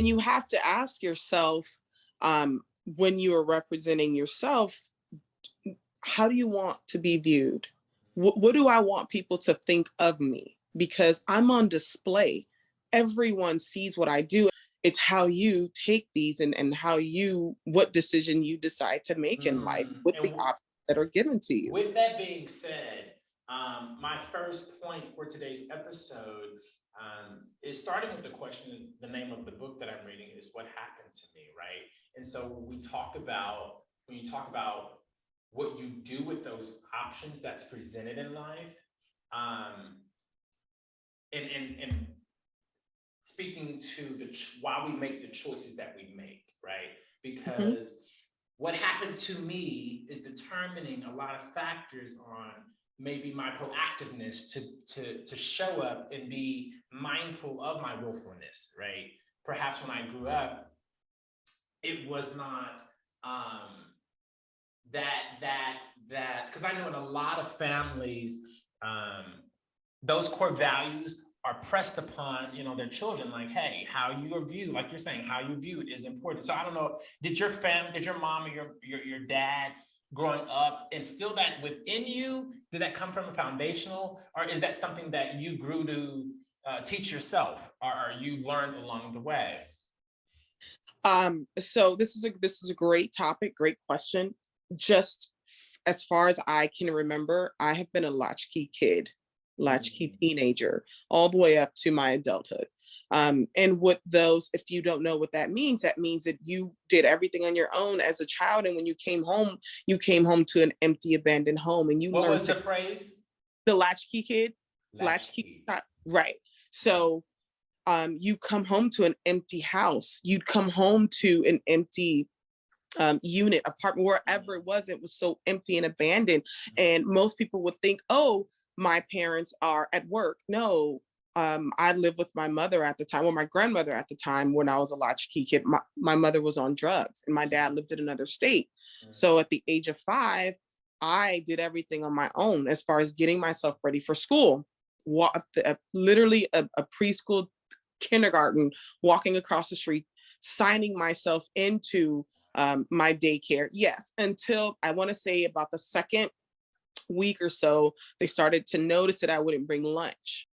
you have to ask yourself, um, when you are representing yourself, how do you want to be viewed? What do I want people to think of me? Because I'm on display. Everyone sees what I do. It's how you take these and how what decision you decide to make in life Mm. with the options that are given to you. With that being said, my first point for today's episode is starting with the question. The name of the book that I'm reading is "What Happened to Me," right? And so when you talk about what you do with those options that's presented in life, um, and speaking to why we make the choices that we make, right? Mhm. Because what happened to me is determining a lot of factors on maybe my proactiveness to show up and be mindful of my willfulness, right? Perhaps when I grew up, it was not that because I know in a lot of families, those core values are pressed upon their children, like, hey, how you are viewed, like you're saying, how you viewed is important. So I don't know, did your mom or your dad growing up instill that within you? Did that come from a foundational, or is that something that you grew to teach yourself, or you learned along the way? So this is a great topic, great question. Just as far as I can remember, I have been a latchkey kid, latchkey Mm. teenager, all the way up to my adulthood. And what those, if you don't know what that means that you did everything on your own as a child. And when you came home to an empty, abandoned home, and you What learned was to the phrase? the latchkey kid, latchkey, Latchkey. right. So you come home to an empty house. You'd come home to an empty unit, apartment, wherever it was so empty and abandoned. And most people would think, oh, my parents are at work. No, I lived with my mother at the time, or my grandmother at the time when I was a latchkey kid. My mother was on drugs, and my dad lived in another state. So at the age of 5, I did everything on my own as far as getting myself ready for school. Literally a preschool, kindergarten, walking across the street, signing myself into my daycare. Yes, until I want to say about the second week or so, they started to notice that I wouldn't bring lunch.